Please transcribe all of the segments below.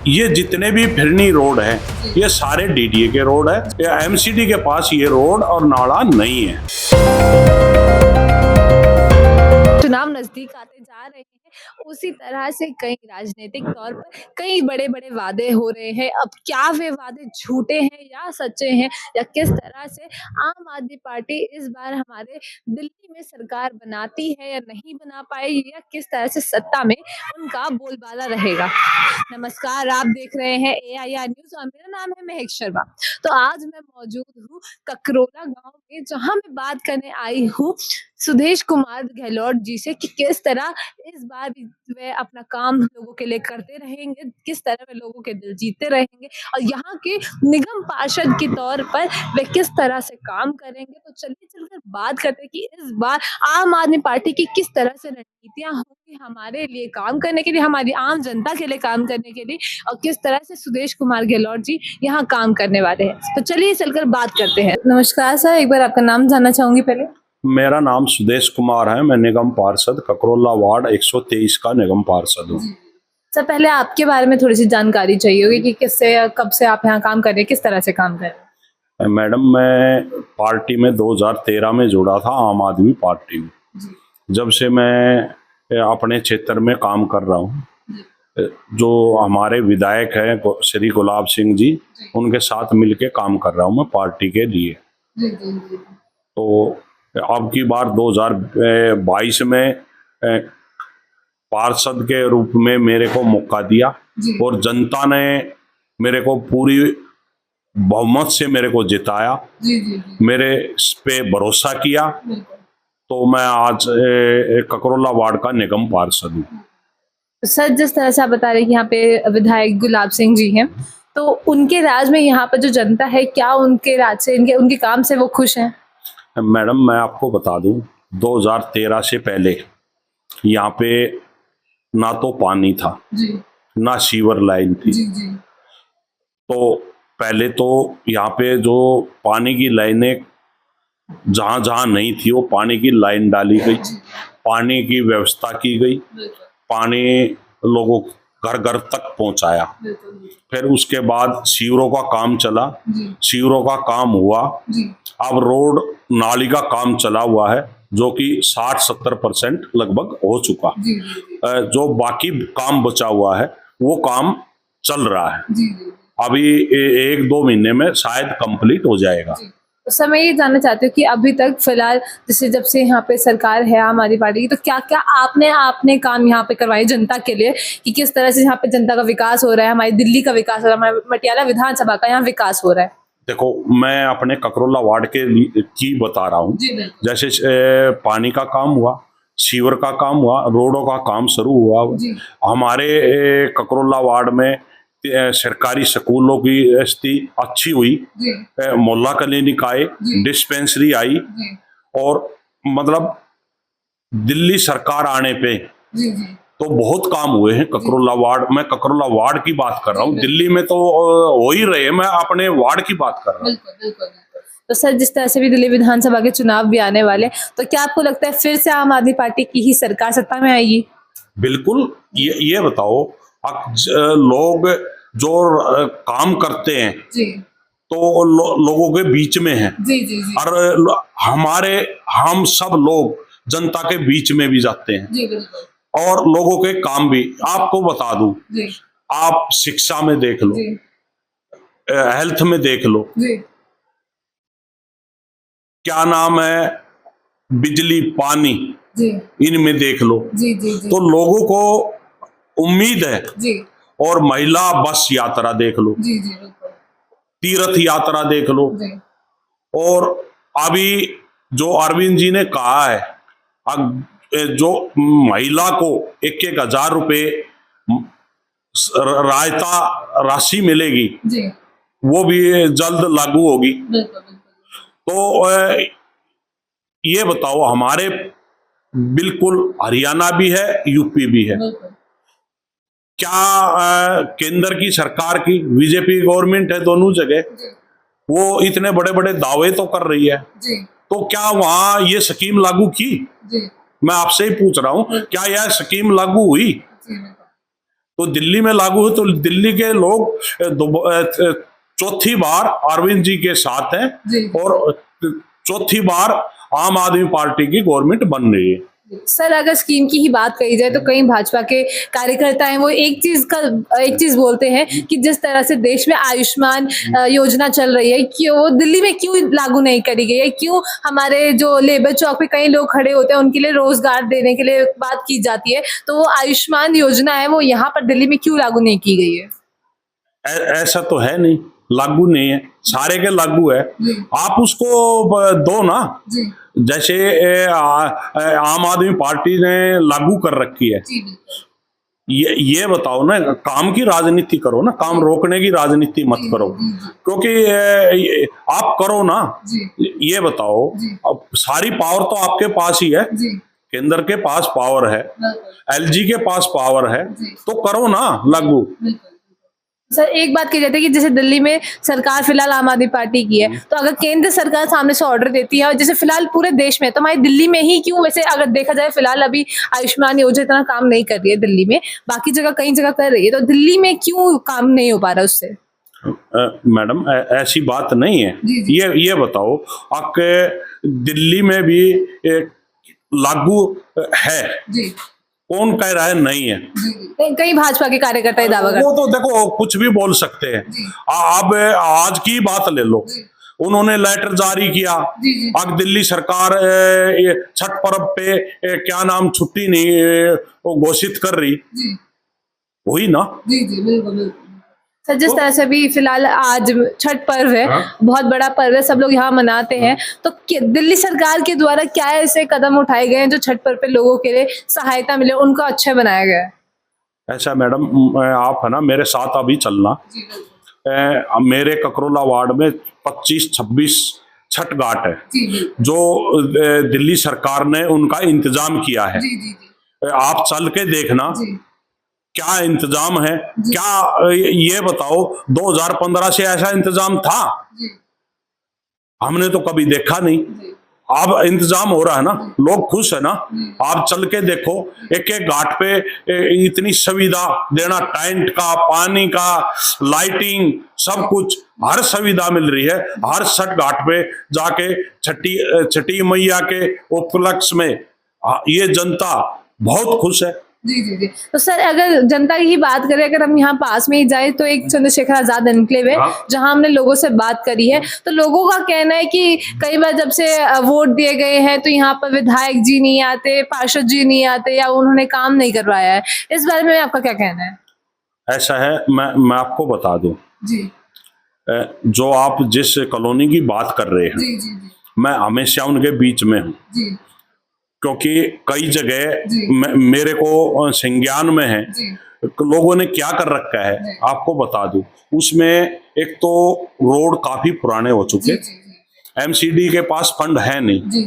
ये जितने भी फिरनी रोड है ये सारे डीडीए के रोड है। ये एमसीडी के पास ये रोड और नाला नहीं है। चुनाव नजदीक आते जा रहे हैं, उसी तरह से कई राजनीतिक तौर पर कई बड़े बड़े वादे हो रहे हैं। अब क्या वे वादे झूठे हैं या सच्चे हैं, या किस तरह से आम आदमी पार्टी इस बार हमारे दिल्ली में सरकार बनाती है या नहीं बना पाएगी, या किस तरह से सत्ता में उनका बोलबाला रहेगा। नमस्कार, आप देख रहे हैं AIR न्यूज और मेरा नाम है महक शर्मा। तो आज मैं मौजूद हूँ ककरोला गांव में, जहां मैं बात करने आई हूँ सुदेश कुमार गहलोत जी से कि किस तरह इस बार भी वे अपना काम लोगों के लिए करते रहेंगे, किस तरह वे लोगों के दिल जीतते रहेंगे और यहाँ के निगम पार्षद के तौर पर वे किस तरह से काम करेंगे। तो चलिए चलकर बात करते हैं कि इस बार आम आदमी पार्टी की किस तरह से रणनीतियां होंगी हमारे लिए काम करने के लिए, हमारी आम जनता के लिए काम करने के लिए, और किस तरह से सुदेश कुमार गहलोत जी यहाँ काम करने वाले हैं। तो चलिए चलकर बात करते हैं। नमस्कार सर, एक बार आपका नाम जानना चाहूंगी पहले। मेरा नाम सुदेश कुमार है। मैं निगम पार्षद ककरोला वार्ड 123 का निगम पार्षद हूँ। सर, पहले आपके बारे में थोड़ी सी जानकारी चाहिए होगी कि किससे कब से आप यहाँ काम कर रहे हैं, किस तरह से काम कर रहे हैं। मैडम, मैं पार्टी में 2013 में जुड़ा था, आम आदमी पार्टी में। जब से मैं अपने क्षेत्र में काम कर रहा हूँ, जो हमारे विधायक हैं श्री गुलाब सिंह जी, उनके साथ मिलके काम कर रहा हूँ मैं पार्टी के लिए। तो अब की बार 2022 में पार्षद के रूप में मेरे को मौका दिया और जनता ने मेरे को पूरी बहुमत से मेरे को जिताया, मेरे पे भरोसा किया। तो मैं आज ककरोला वार्ड का निगम पार्षद हूँ। सर, जिस तरह से आप बता रहे हैं कि यहाँ पे विधायक गुलाब सिंह जी हैं, तो उनके राज में यहाँ पर जो जनता है, क्या उनके राज से, उनके काम से वो खुश हैं? मैडम, मैं आपको बता दूं, 2013 से पहले यहाँ पे ना तो पानी था ना सीवर लाइन थी। तो पहले तो यहाँ पे जो पानी की लाइनें जहाँ जहाँ नहीं थी वो पानी की लाइन डाली गई, पानी की व्यवस्था की गई, पानी लोगों घर घर तक पहुंचाया। फिर उसके बाद सीवरों का काम चला, सीवरों का काम हुआ। अब रोड नाली का काम चला हुआ है, जो कि 60-70% लगभग हो चुका। जो बाकी काम बचा हुआ है वो काम चल रहा है। अभी 1-2 महीने में शायद कंप्लीट हो जाएगा। सर, मैं ये जानना चाहती हूँ कि अभी तक फिलहाल जैसे जब से यहाँ पे सरकार है आम आदमी पार्टी की, तो क्या क्या आपने काम यहाँ पे करवाए जनता के लिए, कि किस तरह से यहाँ पे जनता का विकास हो रहा है, हमारी दिल्ली का विकास हो रहा है, हमारे मटियाला विधानसभा का यहाँ विकास हो रहा है। देखो, मैं अपने ककरोला वार्ड की बता रहा हूँ। जैसे पानी का काम हुआ, सीवर का काम हुआ, रोडों का काम शुरू हुआ। हमारे ककरोला वार्ड में सरकारी स्कूलों की स्थिति अच्छी हुई, मोहल्ला क्लिनिक आए, डिस्पेंसरी आई, और मतलब दिल्ली सरकार आने पे तो बहुत काम हुए हैं ककरोला वार्ड। मैं ककरोला वार्ड की बात कर रहा हूँ, दिल्ली में तो हो ही रहे हैं, मैं अपने वार्ड की बात कर रहा हूँ। तो सर, जिस तरह से भी दिल्ली विधानसभा के चुनाव भी आने वाले, तो क्या आपको लगता है फिर से आम आदमी पार्टी की ही सरकार सत्ता में आएगी? बिल्कुल। ये बताओ, लोग जो काम करते हैं तो लोगों के बीच में हैं, और हम सब लोग जनता के बीच में भी जाते हैं, और लोगों के काम भी। आपको बता दूं, आप शिक्षा में देख लो, हेल्थ में देख लो, क्या नाम है, बिजली, पानी, इनमें देख लो। तो लोगों को उम्मीद है। और महिला बस यात्रा देख लो, तीर्थ यात्रा देख लो, और अभी जो अरविंद जी ने कहा है, जो महिला को 1,000 रुपए रायता राशि मिलेगी, वो भी जल्द लागू होगी। तो ये बताओ, हमारे बिल्कुल हरियाणा भी है, यूपी भी है। क्या केंद्र की सरकार की बीजेपी गवर्नमेंट है दोनों जगह, वो इतने बड़े बड़े दावे तो कर रही है, तो क्या वहां ये स्कीम लागू की? मैं आपसे ही पूछ रहा हूं, क्या यह स्कीम लागू हुई? तो दिल्ली में लागू है, तो दिल्ली के लोग चौथी बार अरविंद जी के साथ हैं और चौथी बार आम आदमी पार्टी की गवर्नमेंट बन रही है। सर, अगर स्कीम की ही बात कही जाए तो कई भाजपा के कार्यकर्ता हैं, वो एक चीज बोलते हैं कि जिस तरह से देश में आयुष्मान योजना चल रही है, क्यों वो दिल्ली में क्यों लागू नहीं करी गई है? क्यों हमारे जो लेबर चौक पे कई लोग खड़े होते हैं उनके लिए रोजगार देने के लिए बात की जाती है, तो वो आयुष्मान योजना है वो यहाँ पर दिल्ली में क्यों लागू नहीं की गई है? ऐसा तो है नहीं, लागू नहीं है, सारे के लागू है। आप उसको दो ना, जैसे आम आदमी पार्टी ने लागू कर रखी है। ये बताओ ना, काम की राजनीति करो ना, काम रोकने की राजनीति मत करो, क्योंकि आप करो ना। ये बताओ, अब सारी पावर तो आपके पास ही है, केंद्र के पास पावर है, एलजी के पास पावर है, तो करो ना लागू। सर, एक बात कही जाती है कि जैसे दिल्ली में सरकार फिलहाल आम आदमी पार्टी की है, तो अगर केंद्र सरकार सामने से ऑर्डर देती है और जैसे फिलहाल पूरे देश में, तो हमारी दिल्ली में ही क्यों? वैसे अगर देखा जाए फिलहाल अभी आयुष्मान योजना इतना काम नहीं कर रही है दिल्ली में, बाकी जगह कई जगह कर रही है, तो दिल्ली में क्यों काम नहीं हो पा रहा उससे? मैडम, ऐसी बात नहीं है। ये बताओ, आपके दिल्ली में भी लागू है? कौन कह रहा है नहीं है? कई भाजपा के कार्यकर्ता दावा करते हैं। वो तो देखो कुछ भी बोल सकते हैं। अब आज की बात ले लो, उन्होंने लेटर जारी किया, अब दिल्ली सरकार छठ पर्व पे क्या नाम छुट्टी नहीं वो घोषित कर रही, हुई ना? बिल्कुल। सर, जिस तरह से अभी फिलहाल आज छठ पर्व है, बहुत बड़ा पर्व है, सब लोग यहाँ मनाते हैं, तो दिल्ली सरकार के द्वारा क्या ऐसे कदम उठाए गए हैं जो छठ पर्व पे लोगों के लिए सहायता मिले, उनको अच्छा बनाया गया है? ऐसा मैडम, आप है ना मेरे साथ अभी चलना, मेरे ककरोला वार्ड में 25-26 छठ घाट है जो दिल्ली सरकार ने उनका इंतजाम किया है। आप चल के देखना क्या इंतजाम है, क्या ये बताओ 2015 से ऐसा इंतजाम था? हमने तो कभी देखा नहीं। अब इंतजाम हो रहा है ना, लोग खुश है ना। आप चल के देखो, एक एक घाट पे इतनी सुविधा देना, टेंट का, पानी का, लाइटिंग, सब कुछ, हर सुविधा मिल रही है। हर छठ घाट पे जाके छठी मैया के उपलक्ष्य में ये जनता बहुत खुश है। जी। तो सर, अगर जनता की ही बात करें, अगर हम यहाँ पास में ही जाए तो एक चंद्रशेखर आजाद एन्क्लेव है, जहाँ हमने लोगों से बात करी है, तो लोगों का कहना है कि कई बार जब से वोट दिए गए हैं तो यहाँ पर विधायक जी नहीं आते, पार्षद जी नहीं आते, या उन्होंने काम नहीं करवाया है। इस बारे में आपका क्या कहना है? ऐसा है, मैं आपको बता दूं, जो आप जिस कॉलोनी की बात कर रहे हैं, मैं हमेशा उनके बीच में हूँ, क्योंकि कई जगह मेरे को संज्ञान में है, लोगों ने क्या कर रखा है आपको बता दूं। उसमें एक तो रोड काफी पुराने हो चुके, एमसीडी के पास फंड है नहीं,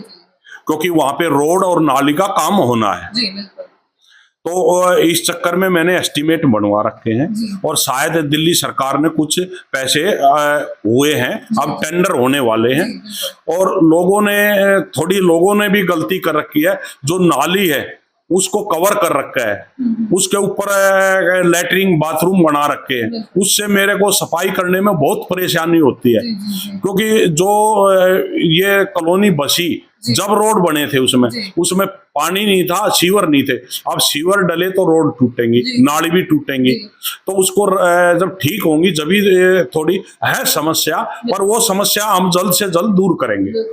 क्योंकि वहां पे रोड और नाली का काम होना है। तो इस चक्कर में मैंने एस्टीमेट बनवा रखे हैं, और शायद दिल्ली सरकार ने कुछ पैसे हुए हैं, अब टेंडर होने वाले हैं। और लोगों ने भी गलती कर रखी है, जो नाली है उसको कवर कर रखा है, उसके ऊपर लैट्रिन बाथरूम बना रखे हैं, उससे मेरे को सफाई करने में बहुत परेशानी होती है। क्योंकि जो ये कॉलोनी बसी, जब रोड बने थे उसमें पानी नहीं था, सीवर नहीं थे। अब सीवर डले तो रोड टूटेंगी, नाली भी टूटेंगी, तो उसको जब ठीक होंगी जब भी थोड़ी है समस्या, पर वो समस्या हम जल्द से जल्द दूर करेंगे।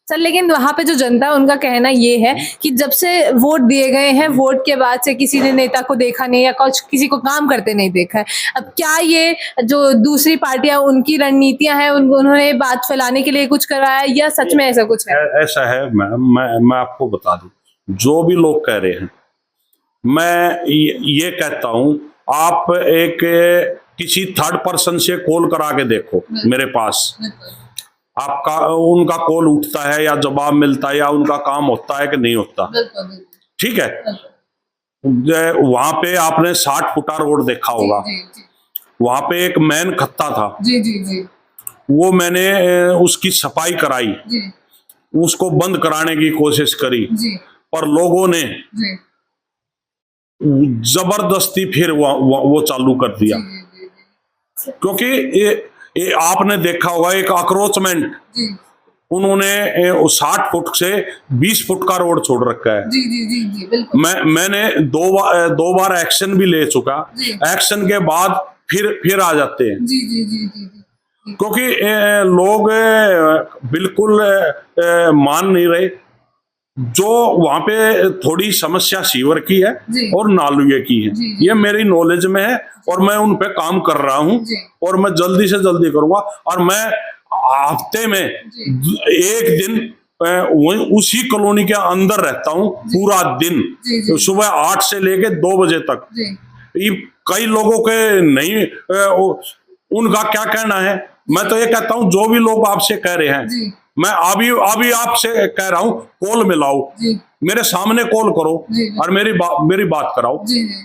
सर, लेकिन वहाँ पे जो जनता है उनका कहना ये है कि जब से वोट दिए गए हैं, वोट के बाद से किसी ने नेता को देखा नहीं, या किसी को काम करते नहीं देखा है। अब क्या ये जो दूसरी पार्टियां उनकी रणनीतियां हैं, उन्होंने बात फैलाने के लिए कुछ कराया, या सच में ऐसा कुछ है? ऐसा है, मैं आपको बता दूं, जो भी लोग कह रहे हैं, मैं ये कहता हूं, आप एक किसी थर्ड पर्सन से कॉल करा के देखो मेरे पास, आपका उनका कॉल उठता है या जवाब मिलता है, या उनका काम होता है कि नहीं होता। ठीक है, वहां पे आपने 60 फुटा रोड देखा होगा, वहां पे एक मेन खत्ता था, वो मैंने उसकी सफाई कराई, उसको बंद कराने की कोशिश करी, पर लोगों ने जबरदस्ती फिर वो चालू कर दिया। क्योंकि ये आपने देखा होगा एक अक्रोचमेंट, उन्होंने 60 फुट से 20 फुट का रोड छोड़ रखा है। जी जी जी जी बिल्कुल। मैंने दो बार एक्शन भी ले चुका। एक्शन के बाद फिर आ जाते हैं। जी जी जी जी जी। क्योंकि लोग बिल्कुल मान नहीं रहे। जो वहां पे थोड़ी समस्या सीवर की है और नालुए की है, ये मेरी नॉलेज में है और मैं उन पे काम कर रहा हूं और मैं जल्दी से जल्दी करूंगा। और मैं हफ्ते में एक दिन वही उसी कॉलोनी के अंदर रहता हूं पूरा दिन, तो सुबह 8 से लेके 2 बजे तक। ये कई लोगों के नहीं उनका क्या कहना है। मैं तो ये कहता हूं जो भी लोग आपसे कह रहे हैं, मैं अभी आपसे कह रहा हूं कॉल मिलाओ, मेरे सामने कॉल करो और मेरी बात कराओ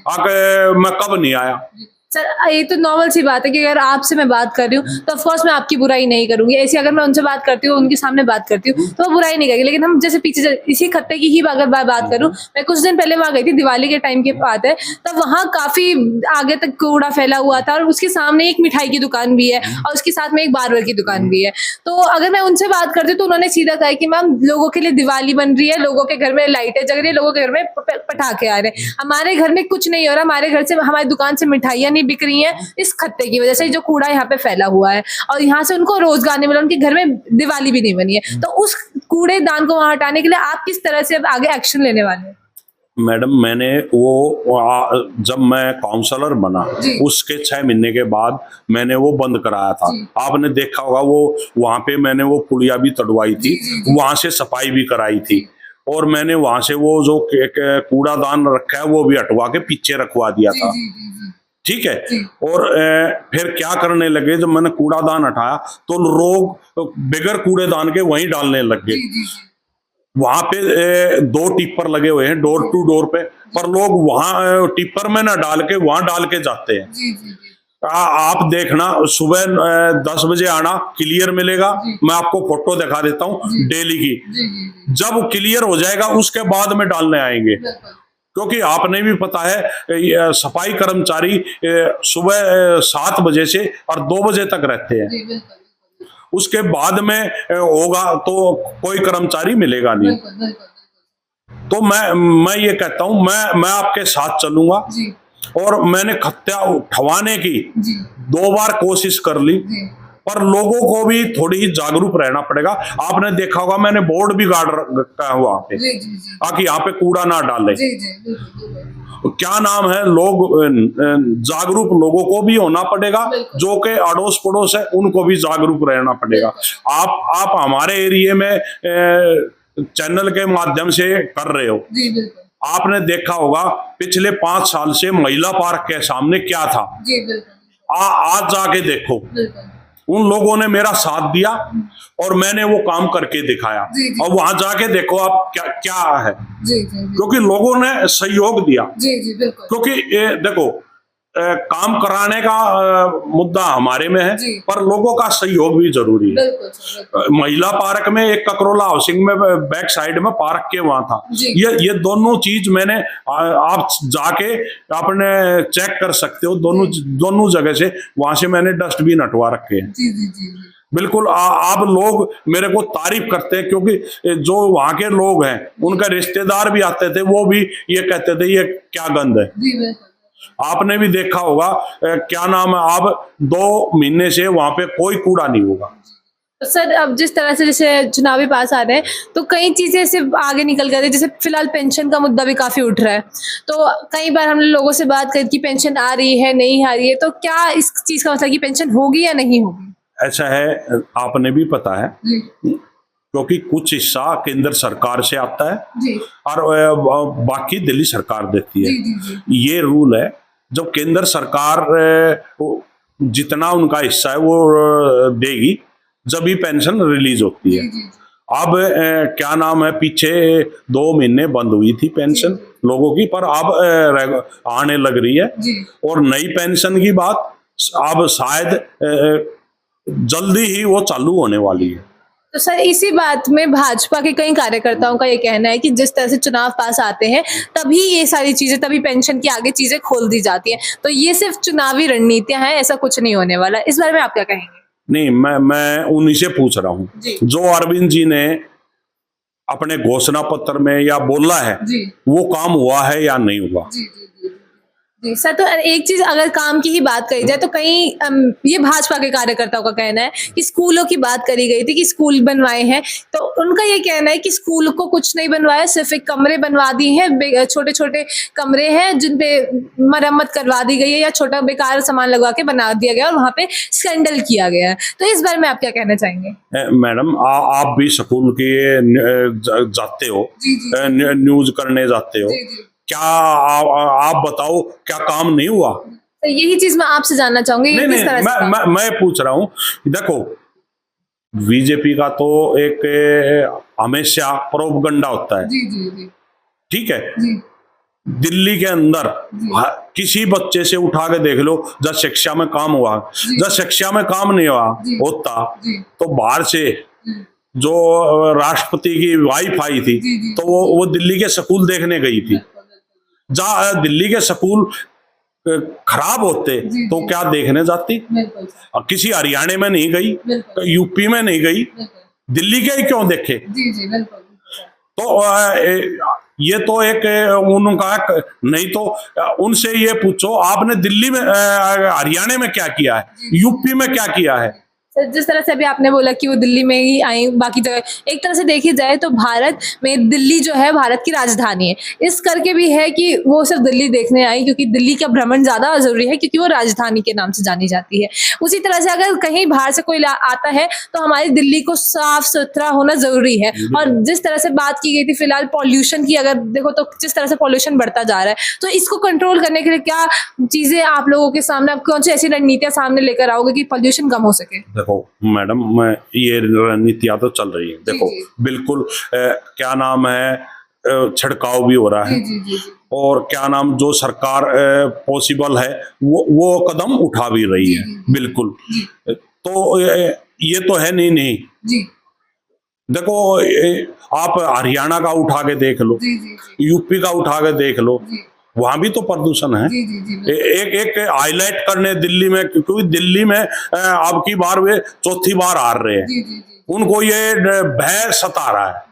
आके मैं कब नहीं आया। सर ये तो नॉर्मल सी बात है कि अगर आपसे मैं बात कर रही हूँ तो ऑफकोर्स मैं आपकी बुराई नहीं करूंगी। ऐसी अगर मैं उनसे बात करती हूँ, उनके सामने बात करती हूँ तो वो बुराई नहीं करेगी। लेकिन हम जैसे पीछे इसी खत्ते की ही अगर बात करूँ, मैं कुछ दिन पहले वहां गई थी, दिवाली के टाइम की बात है, तब वहां काफी आगे तक कूड़ा फैला हुआ था और उसके सामने एक मिठाई की दुकान भी है और उसके साथ में एक बार्बर की दुकान भी है। तो अगर मैं उनसे बात करती हूँ तो उन्होंने सीधा कहा कि मैम लोगों के लिए दिवाली बन रही है, लोगों के घर में लाइटें जग रही है, लोगों के घर में पटाखे आ रहे हैं, हमारे घर में कुछ नहीं हो रहा, हमारे घर से हमारी दुकान से मिठाइयाँ नहीं बिक रही हैं इस खत्ते की वजह से, जो कूड़ा यहाँ पे फैला हुआ है और यहाँ से उनको रोजगार नहीं मिला, उनके घर में दिवाली भी नहीं बनी है। तो उस कूड़ेदान को वहां हटाने के लिए आप किस तरह से अब आगे एक्शन लेने वाले हैं? मैडम मैंने जब मैं काउंसलर बना उसके 6 महीने के बाद मैंने वो बंद कराया था। आपने देखा होगा वो वहां पे मैंने वो पुड़िया भी तड़वाई थी, वहां से सफाई भी कराई थी और मैंने वहां से वो जो कूड़ादान रखा है वो भी हटवा के पीछे रखवा दिया था। ठीक है। और फिर क्या करने लगे, जब मैंने कूड़ादान हटाया तो लोग बगैर कूड़ेदान के वहीं डालने लग गए। वहां पे 2 टिप्पर लगे हुए हैं डोर टू डोर पे, पर लोग वहां टिप्पर में ना डाल के वहां डाल के जाते हैं। आप देखना सुबह 10 बजे आना, क्लियर मिलेगा। मैं आपको फोटो दिखा देता हूँ डेली की। जब क्लियर हो जाएगा उसके बाद में डालने आएंगे, क्योंकि आपने भी पता है सफाई कर्मचारी सुबह 7 बजे से और 2 बजे तक रहते हैं। उसके बाद में होगा तो कोई कर्मचारी मिलेगा नहीं। तो मैं ये कहता हूं मैं आपके साथ चलूंगा। और मैंने खत्या उठवाने की 2 बार कोशिश कर ली, पर लोगों को भी थोड़ी ही जागरूक रहना पड़ेगा। आपने देखा होगा मैंने बोर्ड भी गाड़ रखा है वहां पे ताकि यहाँ पे कूड़ा ना डाले। क्या नाम है, लोग जागरूक लोगों को भी होना पड़ेगा, जो कि अड़ोस पड़ोस है उनको भी जागरूक रहना पड़ेगा। आप हमारे एरिया में चैनल के माध्यम से कर रहे हो। आपने देखा होगा पिछले 5 साल से महिला पार्क के सामने क्या था, आज जाके देखो। उन लोगों ने मेरा साथ दिया और मैंने वो काम करके दिखाया। और वहां जाके देखो आप क्या है। क्योंकि लोगों ने सहयोग दिया। क्योंकि ये देखो काम कराने का मुद्दा हमारे में है, पर लोगों का सहयोग भी जरूरी है। महिला पार्क में एक ककरोला हाउसिंग में बैक साइड में पार्क के वहां था। ये दोनों चीज मैंने आप जाके आपने चेक कर सकते हो, दोनों जगह से वहां से मैंने डस्टबिन हटवा रखे हैं। बिल्कुल आप लोग मेरे को तारीफ करते हैं, क्योंकि जो वहां के लोग हैं उनका रिश्तेदार भी आते थे, वो भी ये कहते थे ये क्या गंद है। आपने भी देखा होगा क्या नाम है, अब 2 महीने से वहां पे कोई कूड़ा नहीं होगा। सर अब जिस तरह से जैसे चुनावी पास आ रहे हैं तो कई चीजें ऐसे आगे निकल गए, जैसे फिलहाल पेंशन का मुद्दा भी काफी उठ रहा है। तो कई बार हमने लोगों से बात करी कि पेंशन आ रही है नहीं आ रही है, तो क्या इस चीज का मतलब कि पेंशन होगी या नहीं होगी? ऐसा है, आपने भी पता है क्योंकि कुछ हिस्सा केंद्र सरकार से आता है और बाकी दिल्ली सरकार देती है। ये रूल है, जब केंद्र सरकार जितना उनका हिस्सा है वो देगी जब ही पेंशन रिलीज होती है। अब क्या नाम है, पीछे 2 महीने बंद हुई थी पेंशन लोगों की, पर अब आने लग रही है। और नई पेंशन की बात अब शायद जल्दी ही वो चालू होने वाली है। तो सर इसी बात में भाजपा के कई कार्यकर्ताओं का ये कहना है कि जिस तरह से चुनाव पास आते हैं तभी ये सारी चीजें, तभी पेंशन की आगे चीजें खोल दी जाती हैं, तो ये सिर्फ चुनावी रणनीतियां हैं, ऐसा कुछ नहीं होने वाला। इस बारे में आप क्या कहेंगे? नहीं, मैं उन्हीं से पूछ रहा हूँ जो अरविंद जी ने अपने घोषणा पत्र में या बोला है वो काम हुआ है या नहीं हुआ। जी सर, तो एक चीज अगर काम की ही बात करी जाए तो कहीं ये भाजपा के कार्यकर्ताओं का कहना है कि स्कूलों की बात करी गई थी कि स्कूल बनवाए हैं, तो उनका ये कहना है कि स्कूल को कुछ नहीं बनवाया, सिर्फ एक कमरे बनवा दिए हैं, छोटे छोटे कमरे हैं जिन पे मरम्मत करवा दी गई है या छोटा बेकार सामान लगवा के बना दिया गया और वहां पे स्कैंडल किया गया है। तो इस बारे में आप क्या कहना चाहेंगे? मैडम, आप भी स्कूल के जाते हो, न्यूज करने जाते हो, क्या आप बताओ क्या काम नहीं हुआ? तो यही चीज मैं आपसे जानना चाहूंगी। नहीं, मैं पूछ रहा हूँ, देखो बीजेपी का तो एक हमेशा प्रोपगंडा होता है। ठीक है, दिल्ली के अंदर किसी बच्चे से उठा के देख लो, जब शिक्षा में काम हुआ, जब शिक्षा में काम नहीं हुआ होता तो बाहर से जो राष्ट्रपति की वाइफ आई थी तो वो दिल्ली के स्कूल देखने गई थी। जहाँ दिल्ली के स्कूल खराब होते तो क्या देखने जाती? किसी हरियाणा में नहीं गई, यूपी में नहीं गई, दिल्ली के ही क्यों देखे? तो ये तो एक उनका, नहीं तो उनसे ये पूछो आपने दिल्ली में हरियाणा में क्या किया है, यूपी में क्या किया है? सर जिस तरह से अभी आपने बोला कि वो दिल्ली में ही आई, बाकी जगह एक तरह से देखी जाए तो भारत में दिल्ली जो है भारत की राजधानी है, इस करके भी है कि वो सिर्फ दिल्ली देखने आई क्योंकि दिल्ली का भ्रमण ज्यादा जरूरी है क्योंकि वो राजधानी के नाम से जानी जाती है। उसी तरह से अगर कहीं बाहर से कोई आता है तो हमारी दिल्ली को साफ सुथरा होना जरूरी है। और जिस तरह से बात की गई थी फिलहाल पॉल्यूशन की, अगर देखो तो जिस तरह से पॉल्यूशन बढ़ता जा रहा है, तो इसको कंट्रोल करने के लिए क्या चीजें आप लोगों के सामने, आप कौन सी ऐसी रणनीतियां सामने लेकर आओगे कि पॉल्यूशन कम हो सके? देखो मैडम, मैं ये रणनीतियां तो चल रही है, देखो बिल्कुल क्या नाम है, छिड़काव भी हो रहा है और क्या नाम जो सरकार पॉसिबल है वो कदम उठा भी रही है, बिल्कुल। तो ये तो है नहीं। देखो आप हरियाणा का उठा के देख लो, यूपी का उठा के देख लो, वहां भी तो प्रदूषण है। एक हाईलाइट करने दिल्ली में, क्योंकि दिल्ली में अब की बार वे चौथी बार हार रहे हैं, उनको ये भय सता रहा है।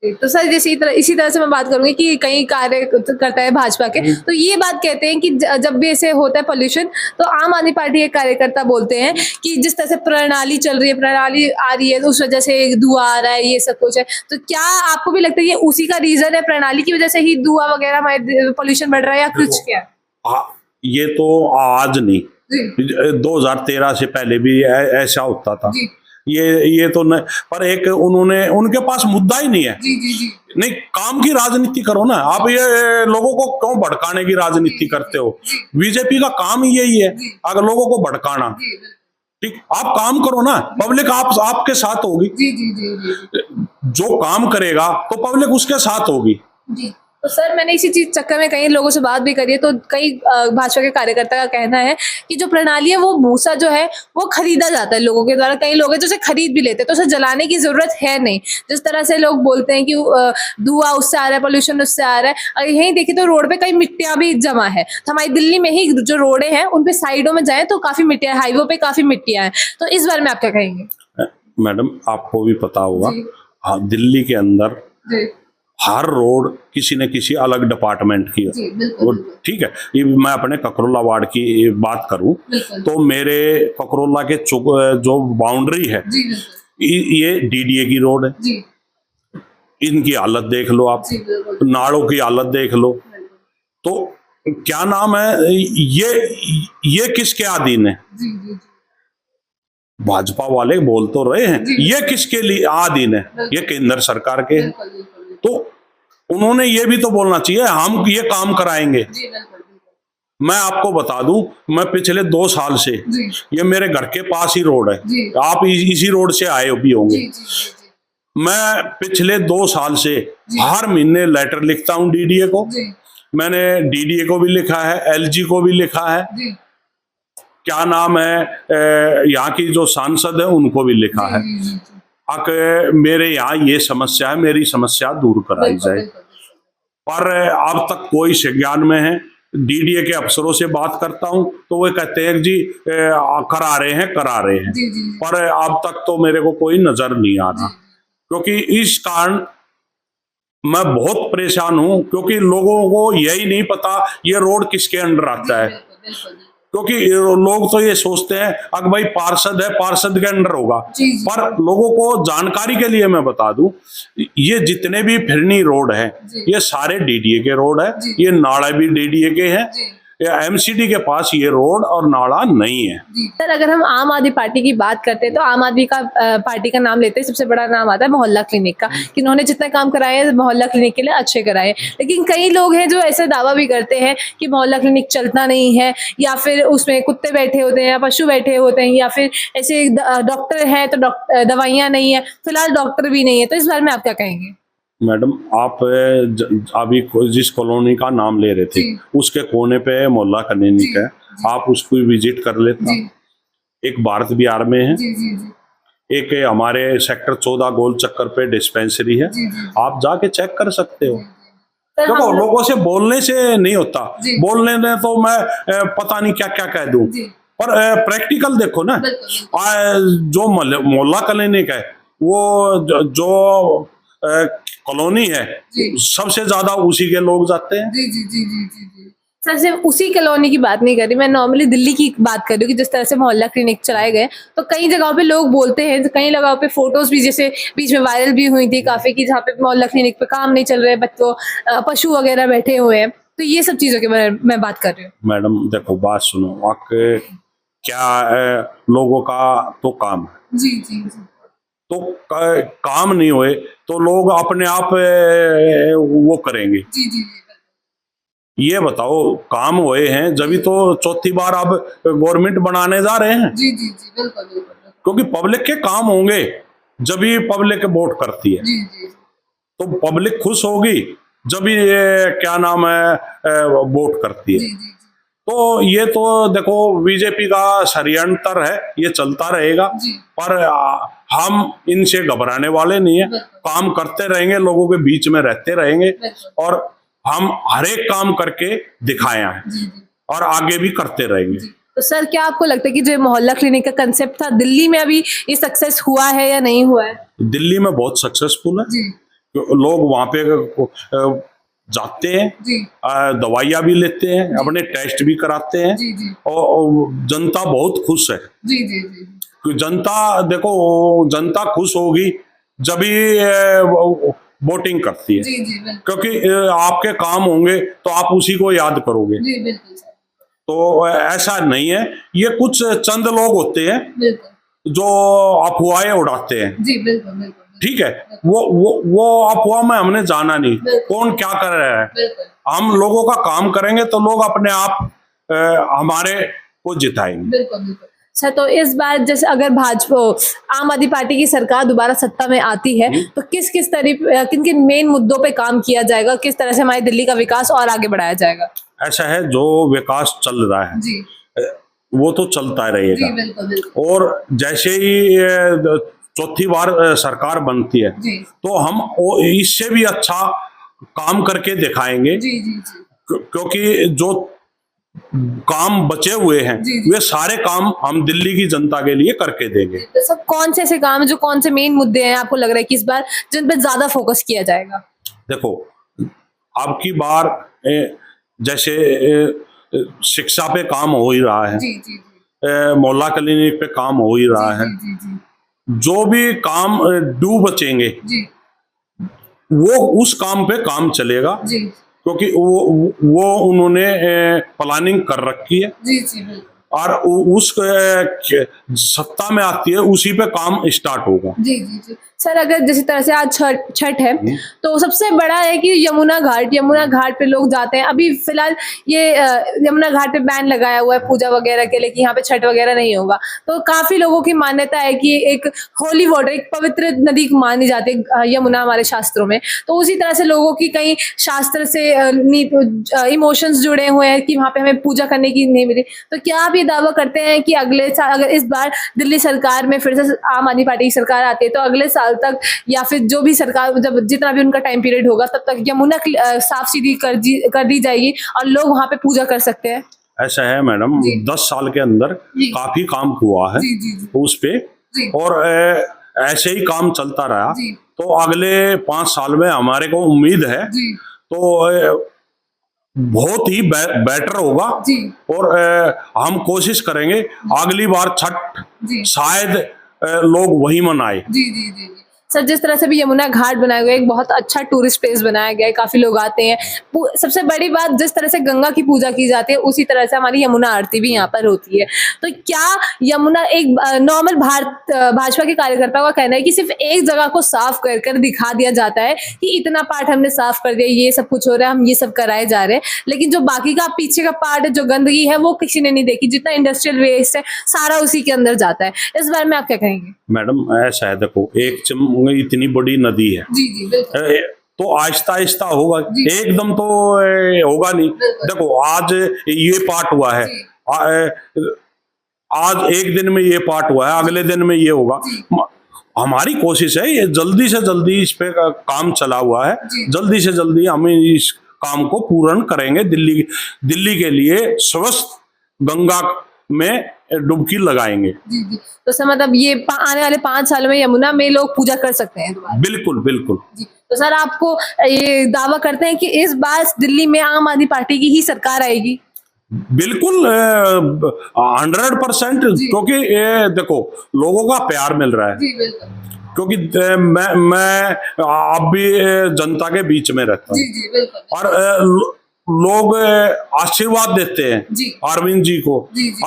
तो सर जैसे इसी तरह से मैं बात करूंगी कि कई कार्यकर्ता है भाजपा के, तो ये बात कहते हैं कि जब भी ऐसे होता है पोल्यूशन तो आम आदमी पार्टी के कार्यकर्ता बोलते हैं कि जिस तरह से प्रणाली चल रही है, प्रणाली आ रही है तो उस वजह से धुआं आ रहा है, ये सब कुछ है। तो क्या आपको भी लगता है ये उसी का रीजन है, प्रणाली की वजह से ही धुआं वगैरह हमारे पोल्यूशन बढ़ रहा है या कुछ क्या? ये तो आज नहीं, 2013 से पहले भी ऐसा होता था। ये तो नहीं, पर एक उनके पास मुद्दा ही नहीं है। नहीं, काम की राजनीति करो ना, आप ये लोगों को क्यों भड़काने की राजनीति करते हो? बीजेपी का काम ही यही है, अगर लोगों को भड़काना। ठीक, आप काम करो ना, पब्लिक आपके साथ होगी। जो काम करेगा तो पब्लिक उसके साथ होगी। तो सर मैंने इसी चीज चक्कर में कई लोगों से बात भी करी है, तो कई भाजपा के कार्यकर्ता का कहना है कि जो प्रणाली है वो भूसा जो है वो खरीदा जाता है लोगों के द्वारा, कई लोग हैं जो उसे खरीद भी लेते हैं, तो उसे जलाने की जरूरत है नहीं। जिस तरह से लोग बोलते हैं कि धुआं उससे आ रहा है, पोल्यूशन उससे आ रहा है, और यहीं देखिए तो रोड पे कई मिट्टियां भी जमा है। तो हमारी दिल्ली में ही जो रोडे हैं उन पे साइडों में जाए तो काफी मिट्टियां, हाईवे पे काफी मिट्टियां हैं, तो इस बारे में आप क्या कहेंगे? मैडम आपको भी पता होगा, हाँ, दिल्ली के अंदर हर रोड किसी न किसी अलग डिपार्टमेंट की है। ठीक है, ये मैं अपने ककरोला वार्ड की बात करूं तो मेरे ककरोला के जो बाउंड्री है ये डीडीए की रोड है। इनकी हालत देख लो आप, नालों की हालत देख लो, तो क्या नाम है, ये किसके अधीन है? भाजपा वाले बोल तो रहे हैं ये किसके लिए अधीन है, ये केंद्र सरकार के। तो उन्होंने ये भी तो बोलना चाहिए हम ये काम कराएंगे। मैं आपको बता दूं, मैं पिछले 2 साल से, ये मेरे घर के पास ही रोड है, आप इसी रोड से आए भी होंगे। मैं पिछले 2 साल से हर महीने लेटर लिखता हूं डीडीए को। मैंने डीडीए को भी लिखा है, एलजी को भी लिखा है, क्या नाम है, यहाँ की जो सांसद है उनको भी लिखा है। आके मेरे यहाँ ये समस्या है, मेरी समस्या दूर कराई जाए। पर अब तक कोई संज्ञान में है। डीडीए के अफसरों से बात करता हूं तो वो कहते हैं कि जी करा रहे हैं पर अब तक तो मेरे को कोई नजर नहीं आ रहा, क्योंकि इस कारण मैं बहुत परेशान हूं, क्योंकि लोगों को यही नहीं पता ये रोड किसके अंडर आता है। क्योंकि लोग तो ये सोचते हैं अगर भाई पार्षद है, पार्षद के अंडर होगा, पर लोगों को जानकारी के लिए मैं बता दूं, ये जितने भी फिरनी रोड है ये सारे डीडीए के रोड है। ये नाला भी डीडीए के हैं। एमसीडी के पास ये रोड और नाला नहीं है। सर, अगर हम आम आदमी पार्टी की बात करते हैं तो आम आदमी का पार्टी का नाम लेते हैं, सबसे बड़ा नाम आता है मोहल्ला क्लिनिक का, कि इन्होंने जितने काम कराए हैं मोहल्ला क्लिनिक के लिए अच्छे कराए। लेकिन कई लोग हैं जो ऐसे दावा भी करते हैं कि मोहल्ला क्लिनिक चलता नहीं है, या फिर उसमें कुत्ते बैठे होते हैं या पशु बैठे होते हैं, या फिर ऐसे डॉक्टर है तो दवाइयाँ नहीं है, फिलहाल डॉक्टर भी नहीं है। तो इस बारे में आप क्या कहेंगे? मैडम, आप अभी जिस कॉलोनी का नाम ले रहे थे उसके कोने पे मोहल्ला क्लिनिक है, आप उसको विजिट कर लेता। एक भारत बिहार में है, एक हमारे सेक्टर 14 गोल चक्कर पे डिस्पेंसरी है, आप जाके चेक कर सकते हो। देखो, लोगों से बोलने से नहीं होता, बोलने में तो मैं पता नहीं क्या क्या कह दूं, पर प्रैक्टिकल देखो ना। जो मोहल्ला क्लिनिक है वो जो कॉलोनी है, सबसे ज्यादा उसी के लोग जाते हैं। सर, सिर्फ उसी कॉलोनी की बात नहीं कर रही मैं, नॉर्मली दिल्ली की बात कर रही हूँ कि जिस तरह से मोहल्ला क्लिनिक चलाए गए तो कई जगहों पे लोग बोलते हैं, तो कई जगहों पे फोटोज भी जैसे बीच में वायरल भी हुई थी काफी, कि जहाँ पे मोहल्ला क्लिनिक पे काम नहीं चल रहे, बच्चों पशु वगैरह बैठे हुए हैं। तो ये सब चीजों के बारे में मैं बात कर रही हूँ। मैडम देखो, बात सुनो, क्या है, लोगों का तो काम है। जी। तो काम नहीं हुए तो लोग अपने आप वो करेंगे। जी। ये बताओ, काम हुए हैं जब तो चौथी बार अब गवर्नमेंट बनाने जा रहे हैं। जी, बिल्कुल। क्योंकि पब्लिक के काम होंगे जब भी पब्लिक वोट करती है। जी। तो पब्लिक खुश होगी जब भी क्या नाम है वोट करती है। जी। तो ये तो देखो, बीजेपी का षड्यंत्र है, ये चलता रहेगा, पर हम इनसे घबराने वाले नहीं है। काम करते रहेंगे, लोगों के बीच में रहते रहेंगे, और हम हर एक काम करके दिखाए हैं और आगे भी करते रहेंगे। तो सर, क्या आपको लगता है कि जो मोहल्ला क्लिनिक का कंसेप्ट था दिल्ली में अभी ये सक्सेस हुआ है या नहीं हुआ है? दिल्ली में बहुत सक्सेसफुल है। लोग वहां पे जाते हैं, दवाइयाँ भी लेते हैं, अपने टेस्ट भी कराते हैं, और जनता बहुत खुश है। जनता देखो, जनता खुश होगी जब भी वोटिंग करती है। क्योंकि आपके काम होंगे तो आप उसी को याद करोगे। तो ऐसा नहीं है, ये कुछ चंद लोग होते हैं जो अफवाहें उड़ाते हैं। ठीक है, वो अफवाह में हमने जाना नहीं, कौन क्या कर रहा है। हम लोगों का काम करेंगे तो लोग अपने आप हमारे को जिताएंगे। सर, तो इस बार जैसे अगर भाजपा आम आदमी पार्टी की सरकार दोबारा सत्ता में आती है तो किन किन मेन मुद्दों पे काम किया जाएगा, किस तरह से हमारी दिल्ली का विकास और आगे बढ़ाया जाएगा? ऐसा है, जो विकास चल रहा है वो तो चलता रहेगा, और जैसे ही चौथी बार सरकार बनती है तो हम इससे भी अच्छा काम करके दिखाएंगे। क्योंकि जो काम बचे हुए हैं वे सारे काम हम दिल्ली की जनता के लिए करके देंगे। तो सब कौन से ऐसे काम है, जो कौन से मेन मुद्दे हैं आपको लग रहा है कि इस बार जिन पे ज्यादा फोकस किया जाएगा? देखो, अब की बार जैसे शिक्षा पे काम हो ही रहा है, मोहल्ला क्लिनिक पे काम हो ही रहा है। जो भी काम ड्यू बचेंगे वो उस काम पे काम चलेगा, क्योंकि वो उन्होंने प्लानिंग कर रखी है। और उस सत्ता में आती है उसी पे काम स्टार्ट होगा। जी। सर, अगर जिस तरह से आज छठ है तो सबसे बड़ा है कि यमुना घाट पे लोग जाते हैं। अभी फिलहाल ये यमुना घाट पे बैन लगाया हुआ है पूजा वगैरह के लिए कि यहाँ पे छठ वगैरह नहीं होगा। तो काफी लोगों की मान्यता है कि एक होली वाटर, एक पवित्र नदी मानी जाती है यमुना हमारे शास्त्रों में। तो उसी तरह से लोगों की कई शास्त्र से इमोशंस जुड़े हुए हैं कि वहाँ पे हमें पूजा करने की नहीं मिली। तो क्या आप ये ये दावा करते हैं कि अगले साल अगर इस बार दिल्ली सरकार में फिर से आम आदमी पार्टी की सरकार आती है तो अगले साल तक या फिर जो भी सरकार जब जितना भी उनका टाइम पीरियड होगा तब तक यमुना साफ सीधी कर दी जाएगी और लोग वहां पे पूजा कर सकते हैं। ऐसा है मैडम, 10 साल के अंदर काफी काम हुआ है उस पे, और ऐसे ही काम चलता रहा तो अगले 5 साल में हमारे को उम्मीद है तो बहुत ही बेटर होगा। और हम कोशिश करेंगे अगली बार छठ शायद लोग वही मनाए। सर, जिस तरह से भी यमुना घाट बनाया गया है, एक बहुत अच्छा टूरिस्ट प्लेस बनाया गया है, काफी लोग आते हैं। सबसे बड़ी बात, जिस तरह से गंगा की पूजा की जाती है उसी तरह से हमारी यमुना आरती भी यहाँ पर होती है। तो क्या यमुना एक नॉर्मल भाजपा के कार्यकर्ताओं का कहना है कि सिर्फ एक जगह को साफ कर कर दिखा दिया जाता है कि इतना पार्ट हमने साफ कर दिया, ये सब कुछ हो रहा है, हम ये सब कराए जा रहे हैं, लेकिन जो बाकी का पीछे का पार्ट है, जो गंदगी है, वो किसी ने नहीं देखी। जितना इंडस्ट्रियल वेस्ट है सारा उसी के अंदर जाता है। इस बारे में आप क्या कहेंगे? मैडम ऐसा है, देखो इतनी बड़ी नदी है तो आहिस्ता आहिस्ता होगा, एकदम तो होगा नहीं। देखो आज ये पार्ट हुआ है, आज एक दिन में ये पार्ट हुआ है, अगले दिन में ये होगा। हमारी कोशिश है ये जल्दी से जल्दी इस पे काम चला हुआ है, जल्दी से जल्दी हम इस काम को पूर्ण करेंगे। दिल्ली के लिए स्वस्थ गंगा में डुबकी लगाएंगे। तो सर, मतलब ये आने वाले 5 सालों में यमुना में लोग पूजा कर सकते हैं दोबारा? बिल्कुल बिल्कुल। तो सर, आपको ये दावा करते हैं कि इस बार दिल्ली में आम आदमी पार्टी की ही सरकार आएगी? बिल्कुल 100%, क्योंकि ये देखो लोगों का प्यार मिल रहा है। क्योंकि मैं अब भी जनता के बीच में रहता हूँ और लोग आशीर्वाद देते हैं अरविंद जी को।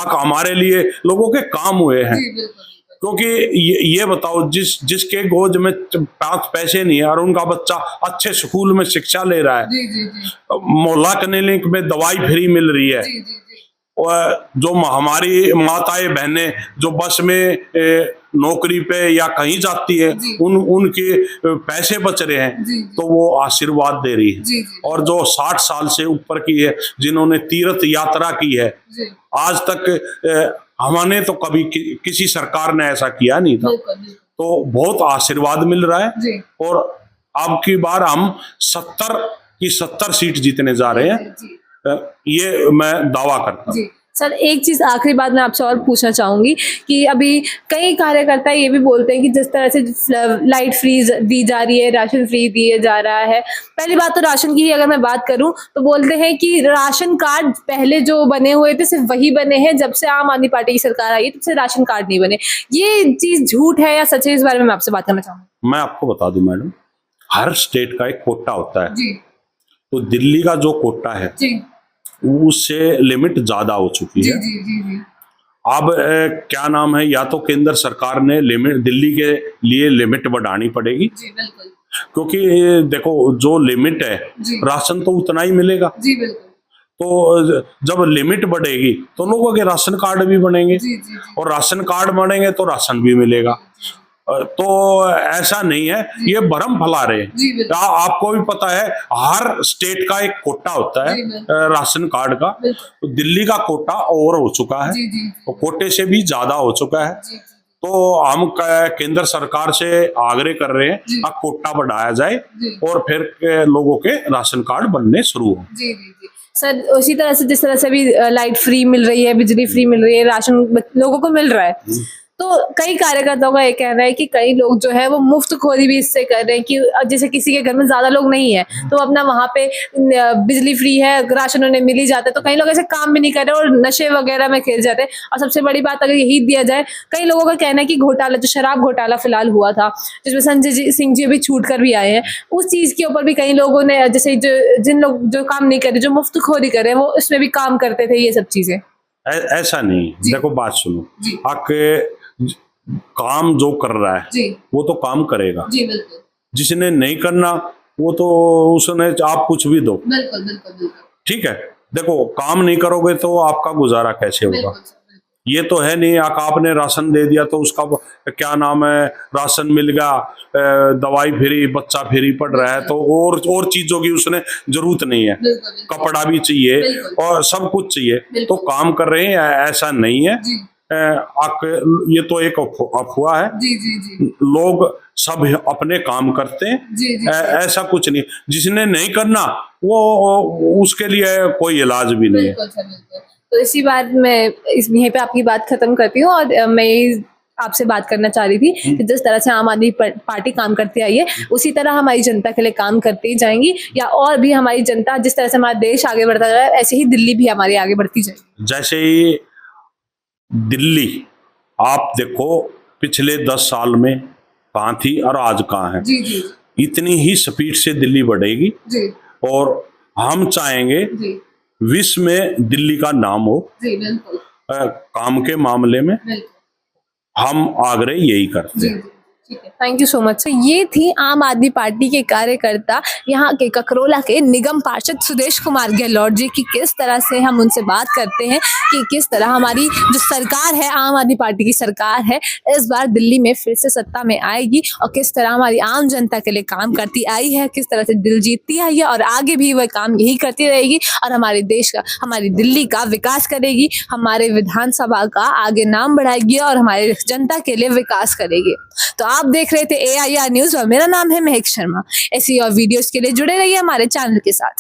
हमारे लिए लोगों के काम हुए हैं। क्योंकि ये बताओ, जिसके गोद में 5 पैसे नहीं है और उनका बच्चा अच्छे स्कूल में शिक्षा ले रहा है, मोहल्ला क्लिनिक में दवाई फ्री मिल रही है, और जो हमारी माताएं बहनें जो बस में नौकरी पे या कहीं जाती है उनके पैसे बच रहे हैं, तो वो आशीर्वाद दे रही है। और जो 60 साल से ऊपर की है, जिन्होंने तीर्थ यात्रा की है, आज तक हमने तो कभी किसी सरकार ने ऐसा किया नहीं था, तो बहुत आशीर्वाद मिल रहा है। और अब की बार हम 70 की 70 सीट जीतने जा रहे हैं, ये मैं दावा करता हूँ। सर, एक चीज आखिरी बात मैं आपसे और पूछना चाहूंगी कि अभी कई कार्यकर्ता ये भी बोलते हैं कि जिस तरह से लाइट फ्री दी जा रही है, राशन फ्री दिया जा रहा है। पहली बात तो राशन की ही अगर मैं बात करूं तो बोलते हैं कि राशन कार्ड पहले जो बने हुए थे सिर्फ वही बने हैं, जब से आम आदमी पार्टी की सरकार आई है तब से राशन कार्ड नहीं बने। ये चीज झूठ है या सच है? इस बारे में मैं आपसे बात करना चाहूंगी। मैं आपको बता दूं मैडम, हर स्टेट का एक कोटा होता है। तो दिल्ली का जो कोटा है उससे लिमिट ज्यादा हो चुकी है। अब क्या नाम है, या तो केंद्र सरकार ने लिमिट दिल्ली के लिए लिमिट बढ़ानी पड़ेगी, क्योंकि देखो जो लिमिट है राशन तो उतना ही मिलेगा। तो जब लिमिट बढ़ेगी तो लोगों के राशन कार्ड भी बनेंगे, और राशन कार्ड बनेंगे तो राशन भी मिलेगा। तो ऐसा नहीं है, ये भ्रम फैला रहे हैं। आपको भी पता है हर स्टेट का एक कोटा होता है राशन कार्ड का, तो दिल्ली का कोटा ओवर हो चुका है, तो कोटे से भी ज्यादा हो चुका है। तो हम केंद्र सरकार से आग्रह कर रहे हैं अब कोटा बढ़ाया जाए और फिर लोगों के राशन कार्ड बनने शुरू हो। सर, उसी तरह से जिस तरह से भी लाइट फ्री मिल रही है, बिजली फ्री मिल रही है, राशन लोगों को मिल रहा है, तो कई कार्यकर्ताओं का ये कहना है कि कई लोग जो है वो मुफ्तखोरी भी इससे कर रहे हैं कि जैसे किसी के घर में ज्यादा लोग नहीं है तो अपना वहां पे बिजली फ्री है, राशन उन्हें मिल ही जाता है, तो कई लोग ऐसे काम भी नहीं कर रहे और नशे वगैरह में खेल जाते हैं। और सबसे बड़ी बात अगर यही दिया जाए, कई लोगों का कहना है कि घोटाला, जो शराब घोटाला फिलहाल हुआ था जिसमें संजय सिंह जी भी छूट कर भी आए हैं, उस चीज के ऊपर भी कई लोगों ने, जैसे जिन लोग जो काम नहीं कर रहे, जो मुफ्तखोरी कर रहे हैं, वो उसमें भी काम करते थे, ये सब चीजें। ऐसा नहीं, देखो बात सुनो, काम जो कर रहा है वो तो काम करेगा, जिसने नहीं करना वो तो उसने आप कुछ भी दो, ठीक है। देखो काम नहीं करोगे तो आपका गुजारा कैसे होगा? ये तो है नहीं आपने राशन दे दिया तो उसका क्या नाम है, राशन मिल गया, दवाई फ्री, बच्चा फ्री पढ़ रहा है, तो और चीजों की उसने जरूरत नहीं है, कपड़ा भी चाहिए और सब कुछ चाहिए, तो काम कर रहे हैं, ऐसा नहीं है। ये तो एक अफवाह है। जी जी जी। लोग सब अपने काम करते हैं, जी जी। ऐसा कुछ नहीं। जिसने नहीं करना वो उसके लिए कोई इलाज भी नहीं है। तो इसी बात में यहीं पे आपकी बात खत्म करती हूँ और मैं आपसे बात करना चाह रही थी कि जिस तरह से आम आदमी पार्टी काम करती आई है उसी तरह हमारी जनता के लिए काम करती जाएंगी, या और भी हमारी जनता जिस तरह से हमारा देश आगे बढ़ता जा रहा है ऐसे ही दिल्ली भी हमारी आगे बढ़ती जाएगी। जैसे ही दिल्ली आप देखो पिछले 10 साल में कहाँ थी और आज कहाँ है। जी जी। इतनी ही स्पीड से दिल्ली बढ़ेगी जी। और हम चाहेंगे जी। विश्व में दिल्ली का नाम हो। जी बिल्कुल। काम के मामले में हम आग्रह यही करते हैं। ठीक है, थैंक यू सो मच। ये थी आम आदमी पार्टी के कार्यकर्ता यहाँ के ककरोला के निगम पार्षद सुदेश कुमार गहलोत जी की किस तरह से हम उनसे बात करते हैं कि किस तरह हमारी जो सरकार है, आम आदमी पार्टी की सरकार है, इस बार दिल्ली में फिर से सत्ता में आएगी और किस तरह हमारी आम जनता के लिए काम करती आई है, किस तरह से दिल जीतती आई है और आगे भी वह काम यही करती रहेगी और हमारे देश का, हमारी दिल्ली का विकास करेगी, हमारे विधानसभा का आगे नाम बढ़ाएगी और हमारे जनता के लिए विकास करेगी। तो आप देख रहे थे AIR न्यूज़ और मेरा नाम है महक शर्मा। ऐसी और वीडियोस के लिए जुड़े रहिए हमारे चैनल के साथ।